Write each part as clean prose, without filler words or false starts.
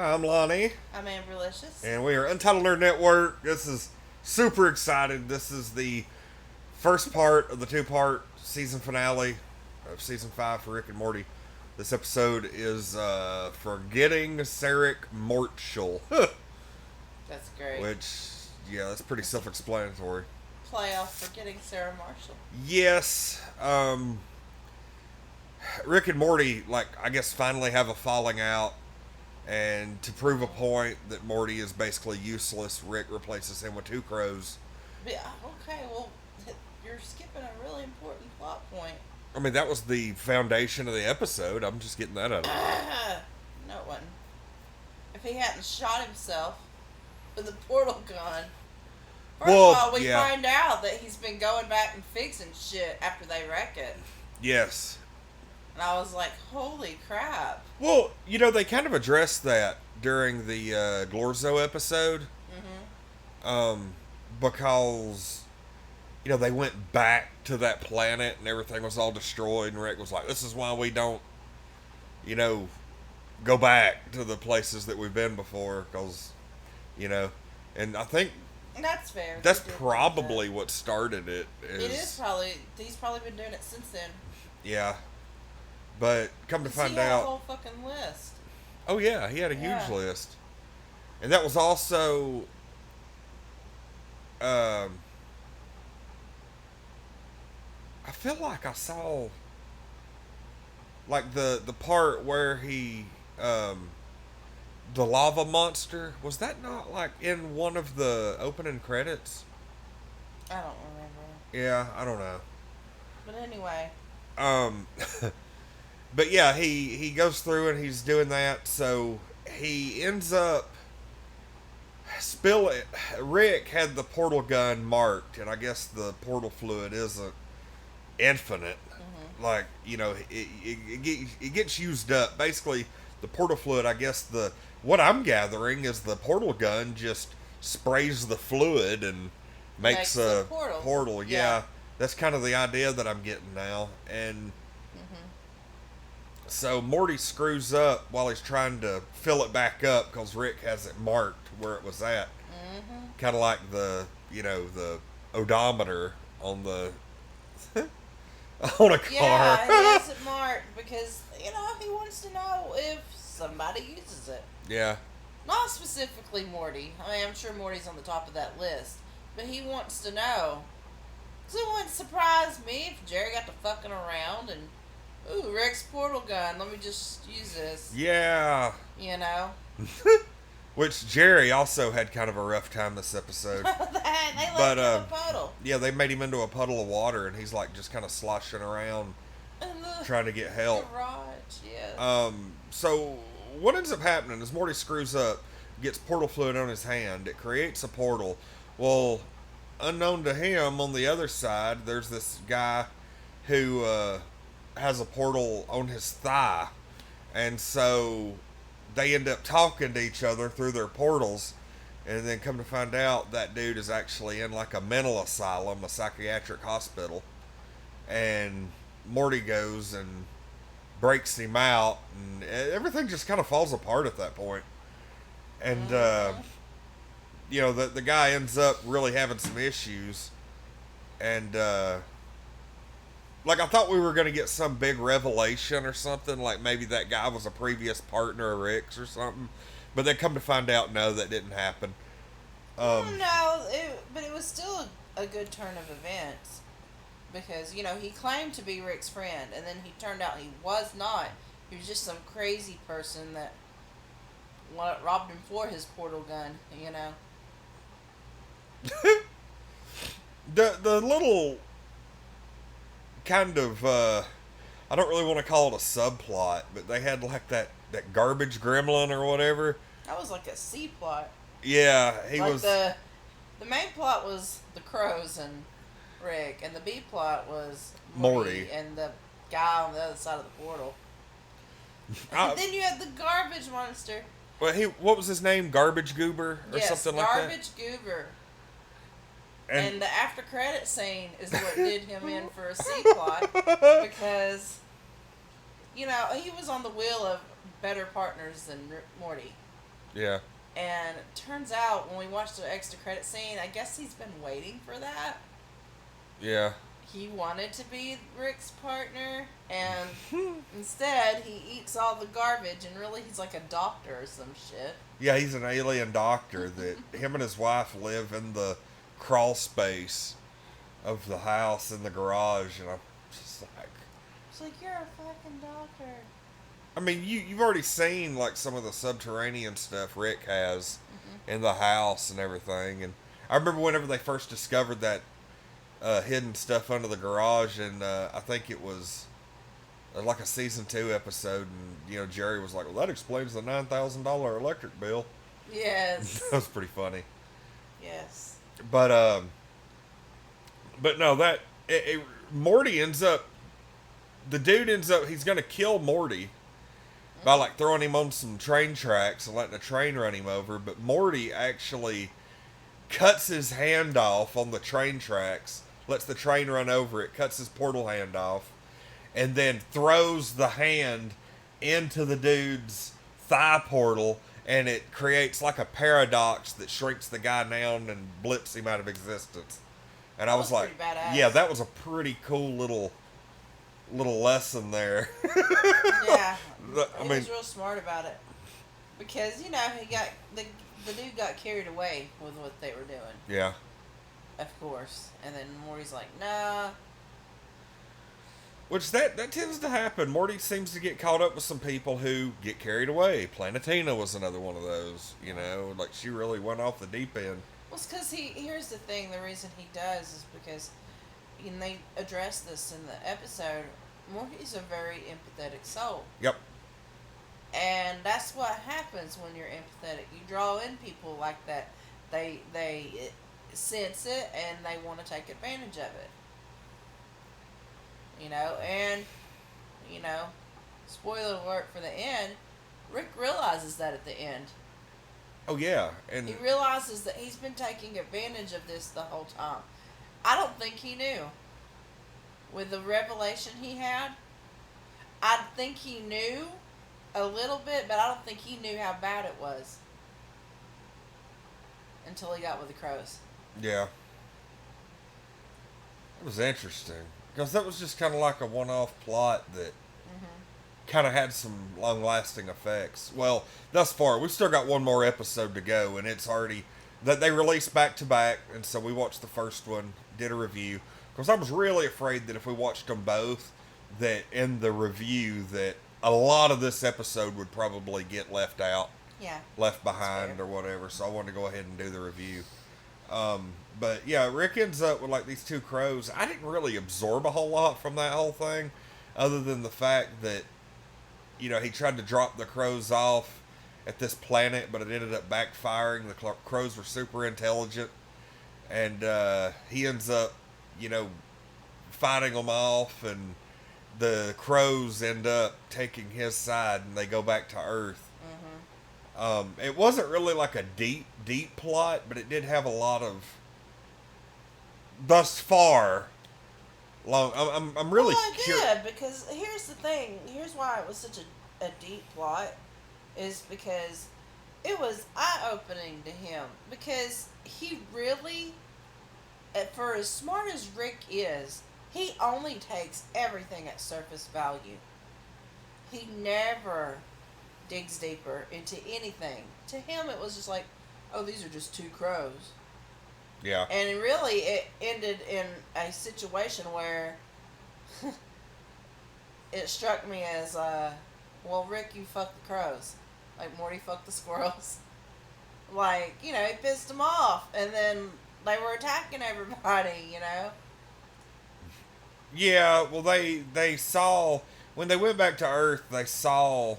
Hi, I'm Lonnie, I'm Amberlicious. and we are Untitled Nerd Network. This is super excited. This is the first part of the two-part season finale of season 5 for Rick and Morty. This episode is Forgetting Sarick Mortshall, That's great. which, yeah, that's pretty self-explanatory. Playoff for getting Sarah Marshall. Yes, Rick and Morty, I guess finally have a falling out. And to prove a point that Morty is basically useless, Rick replaces him with two crows. Yeah, okay, well, you're skipping a really important plot point. I mean, that was the foundation of the episode. I'm just getting that out of it. No one. If he hadn't shot himself with a portal gun. First of all, we find out that he's been going back and fixing shit after they wreck it. Yes. And I was like, holy crap. Well, they kind of addressed that during the Glorzo episode. Mm-hmm. Because, they went back to that planet and everything was all destroyed. And Rick was like, this is why we don't, go back to the places that we've been before. Because, and I think that's fair. That's probably what started it. It is probably. He's probably been doing it since then. Yeah. But come to find out, he had a whole fucking list. Oh yeah, he had a huge list, and that was also, I feel like I saw, the part where he, the lava monster, was that not in one of the opening credits? I don't remember. Yeah, I don't know. But anyway. But yeah, he goes through and he's doing that, so he ends up spilling. Rick had the portal gun marked, and I guess the portal fluid isn't infinite. Mm-hmm. It gets used up. Basically, the portal fluid, I guess what I'm gathering is the portal gun just sprays the fluid and makes a portal. Yeah, that's kind of the idea that I'm getting now, and. So Morty screws up while he's trying to fill it back up because Rick has it marked where it was at. Mm-hmm. Kind of like the odometer on the on a car. Yeah, he has it marked because he wants to know if somebody uses it. Yeah. Not specifically Morty. I mean, I'm sure Morty's on the top of that list, but he wants to know. So it wouldn't surprise me if Jerry got to fucking around and. Ooh, Rick's portal gun. Let me just use this. Yeah. Which Jerry also had kind of a rough time this episode. They left him a puddle. Yeah, they made him into a puddle of water, and he's just kind of sloshing around, trying to get help. Garage, yeah. So what ends up happening is Morty screws up, gets portal fluid on his hand. It creates a portal. Well, unknown to him, on the other side, there's this guy who. Has a portal on his thigh, and so they end up talking to each other through their portals, and then come to find out that dude is actually in a mental asylum, a psychiatric hospital, and Morty goes and breaks him out, and everything just kind of falls apart at that point. And the guy ends up really having some issues, and I thought we were going to get some big revelation or something, like maybe that guy was a previous partner of Rick's or something. But then come to find out, no, that didn't happen. But it was still a good turn of events. Because, he claimed to be Rick's friend, and then he turned out he was not. He was just some crazy person that robbed him for his portal gun, The little... kind of I don't really want to call it a subplot, but they had that garbage gremlin or whatever. That was like a C plot. Yeah, the main plot was the crows and Rick, and the B plot was Morty and the guy on the other side of the portal. And then you had the garbage monster. Well, what was his name? Garbage Goober or something like that? Garbage Goober. And the after credit scene is what did him in for a C plot because, he was on the wheel of better partners than Morty. Yeah. And it turns out when we watched the extra credit scene, I guess he's been waiting for that. Yeah. He wanted to be Rick's partner, and instead he eats all the garbage, and really he's like a doctor or some shit. Yeah, he's an alien doctor that him and his wife live in the crawl space of the house in the garage, and I'm just like, It's like, you're a fucking doctor. I mean, you've already seen like some of the subterranean stuff Rick has in the house and everything, and I remember whenever they first discovered that hidden stuff under the garage, and I think it was like a season 2 episode, and Jerry was like, "Well, that explains the $9,000 electric bill." Yes. That was pretty funny. Yes. But no, Morty ends up. The dude ends up. He's gonna kill Morty by like throwing him on some train tracks and letting a train run him over. But Morty actually cuts his hand off on the train tracks, lets the train run over it, cuts his portal hand off, and then throws the hand into the dude's thigh portal, and it creates like a paradox that shrinks the guy down and blips him out of existence. And I was like, pretty badass. yeah, that was a pretty cool little lesson there. Yeah. I He mean, was real smart about it. Because, he got the dude got carried away with what they were doing. yeah. Of course. And then Morty's like, nah. Which that tends to happen. Morty seems to get caught up with some people who get carried away. Planetina was another one of those. Like she really went off the deep end. Well, it's because here's the thing, the reason he does is because, and they address this in the episode, Morty's a very empathetic soul. Yep. And that's what happens when you're empathetic. You draw in people like that. They sense it and they want to take advantage of it. And spoiler alert for the end, Rick realizes that at the end. Oh yeah, and He realizes that he's been taking advantage of this the whole time. I don't think he knew. With the revelation he had, I think he knew a little bit, but I don't think he knew how bad it was until he got with the crows. yeah, it was interesting because that was just kind of like a one-off plot that kind of had some long-lasting effects. Well, thus far, we've still got one more episode to go, and it's already that they released back to back, and so we watched the first one, did a review, because I was really afraid that if we watched them both, that in the review that a lot of this episode would probably get left out, left behind or whatever. So I wanted to go ahead and do the review. But yeah, Rick ends up with like these two crows. I didn't really absorb a whole lot from that whole thing, other than the fact that he tried to drop the crows off at this planet, but it ended up backfiring. The crows were super intelligent, and he ends up, fighting them off, and the crows end up taking his side, and they go back to Earth. It wasn't really like a deep plot, but it did have a lot of, thus far, long. I'm really curious because here's the thing. Here's why it was such a deep plot, is because it was eye-opening to him, because he really, for as smart as Rick is, he only takes everything at surface value. He never digs deeper into anything. To him, it was just like, oh, these are just two crows. Yeah. And really, it ended in a situation where it struck me as, well, Rick, you fucked the crows. Like, Morty fucked the squirrels. Like, he pissed them off. And then they were attacking everybody, Yeah, well, they saw, when they went back to Earth, they saw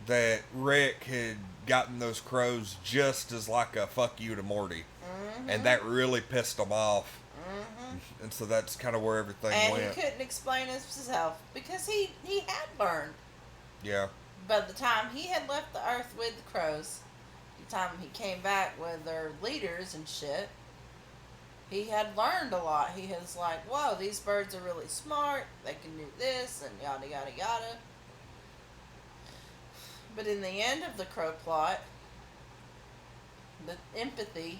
that Rick had gotten those crows just as like a fuck you to Morty. And that really pissed them off. And so that's kind of where everything went. And he couldn't explain himself because he had learned. Yeah. By the time he had left the Earth with the crows, the time he came back with their leaders and shit, he had learned a lot. He was like, whoa, these birds are really smart. They can do this and yada, yada, yada. But in the end of the crow plot, the empathy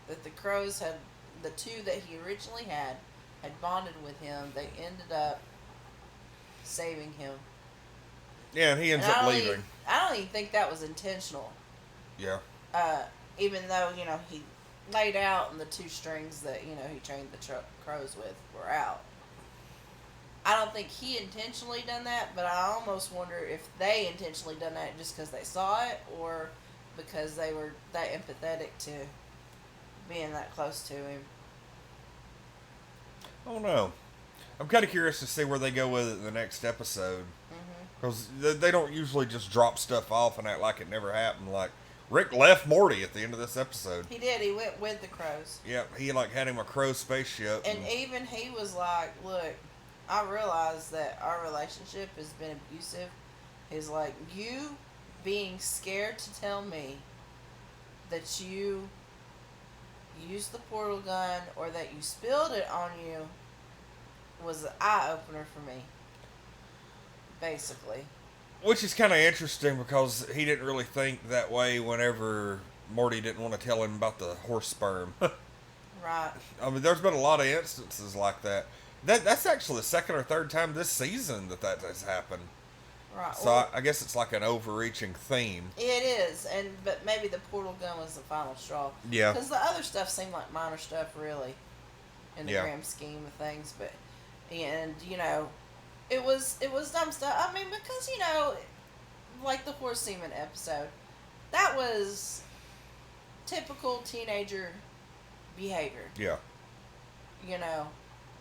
that the crows had, the two that he originally had bonded with him. They ended up saving him. Yeah, and he ends And up leaving. I don't even think that was intentional. Yeah. Even though, he laid out and the two strings that, he trained the crows with were out. I don't think he intentionally done that, but I almost wonder if they intentionally done that just because they saw it or because they were that empathetic to being that close to him. I don't know. I'm kind of curious to see where they go with it in the next episode. Because they don't usually just drop stuff off and act like it never happened. Like, Rick left Morty at the end of this episode. He did. He went with the crows. Yep, he had him a crow spaceship. And even he was like, look, I realize that our relationship has been abusive. He's like, you being scared to tell me that you used the portal gun or that you spilled it on you was an eye-opener for me. Basically. Which is kind of interesting because he didn't really think that way whenever Morty didn't want to tell him about the horse sperm. Right. I mean, there's been a lot of instances like that. That's actually the second or third time this season that has happened. Right. So well, I guess it's like an overreaching theme. It is, but maybe the portal gun was the final straw. Yeah. Because the other stuff seemed like minor stuff, really, in the grand scheme of things. But it was dumb stuff. I mean, because like the horse semen episode, that was typical teenager behavior. Yeah.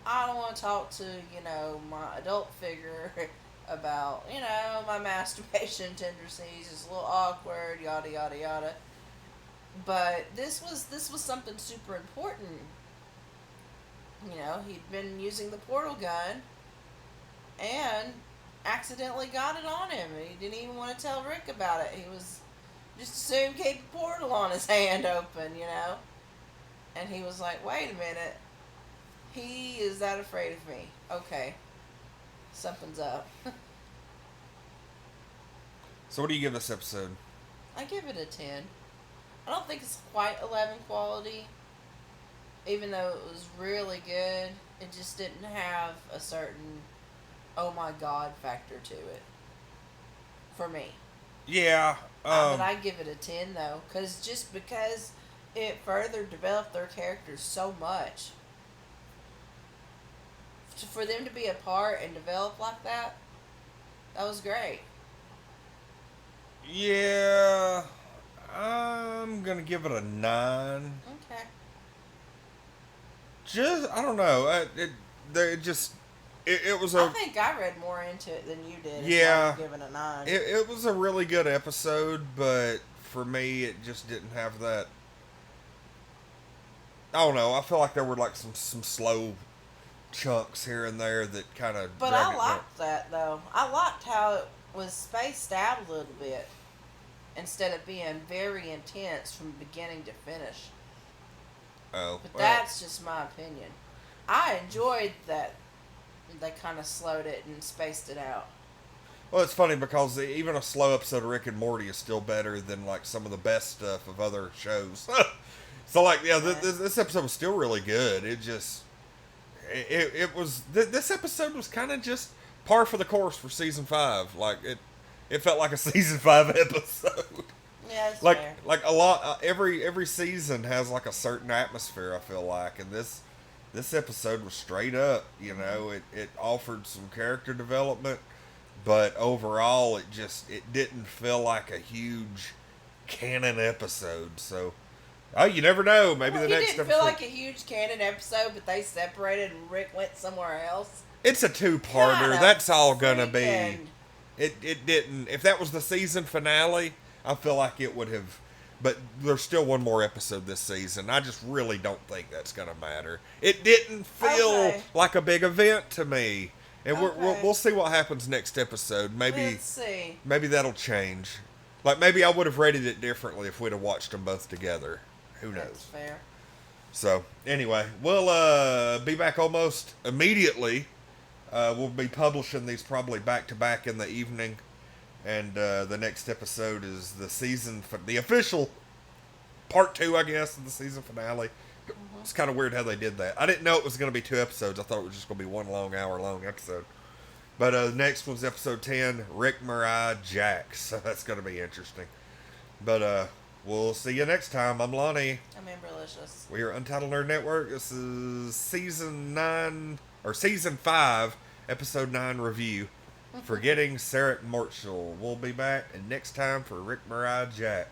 I don't want to talk to my adult figure about my masturbation tendencies. It's a little awkward, yada yada yada. But this was something super important. He'd been using the portal gun and accidentally got it on him. He didn't even want to tell Rick about it. He was just assumed keep a portal on his hand open, And he was like, wait a minute. He is that afraid of me. Okay. Something's up. So what do you give this episode? I give it a 10. I don't think it's quite 11 quality. Even though it was really good, it just didn't have a certain oh my god factor to it. For me. Yeah. But I give it a 10 though. Because it further developed their characters so much. For them to be apart and develop like that was great. Yeah. I'm going to give it a 9. Okay. I don't know. It was a... I think I read more into it than you did. Yeah. I'm giving a 9. It was a really good episode, but for me, it just didn't have that... I don't know. I feel like there were like some slow chunks here and there that kind of... But I liked that, though. I liked how it was spaced out a little bit instead of being very intense from beginning to finish. Oh. But that's just my opinion. I enjoyed that they kind of slowed it and spaced it out. Well, it's funny because even a slow episode of Rick and Morty is still better than like some of the best stuff of other shows. So like, yeah, this episode was still really good. It just, it was, this episode was kind of just par for the course for season 5. Like it felt like a season 5 episode. Yeah, that's like fair. like a lot. Every season has like a certain atmosphere. I feel like, and this episode was straight up. It offered some character development, but overall, it didn't feel like a huge canon episode. So, you never know. Maybe the next episode. It didn't feel like a huge canon episode, but they separated and Rick went somewhere else. It's a 2-parter. That's all gonna be. freaking- It didn't. If that was the season finale, I feel like it would have. But there's still one more episode this season. I just really don't think that's gonna matter. It didn't feel like a big event to me. And we'll see what happens next episode. Let's see. Maybe that'll change. Like maybe I would have rated it differently if we'd have watched them both together. Who knows? That's fair. So anyway, we'll be back almost immediately. We'll be publishing these probably back to back in the evening, and the next episode is the official part 2, I guess, of the season finale. It's kind of weird how they did that. I didn't know it was going to be 2 episodes. I thought it was just going to be one hour-long episode. But the next one's episode 10, Rick, Mariah, Jax. So that's going to be interesting. But we'll see you next time. I'm Lonnie. I'm Amberlicious. We are Untitled Nerd Network. This is season 5, episode 9 review. Forgetting Sarick Mortshall. We'll be back and next time for Rick, Mariah, Jax.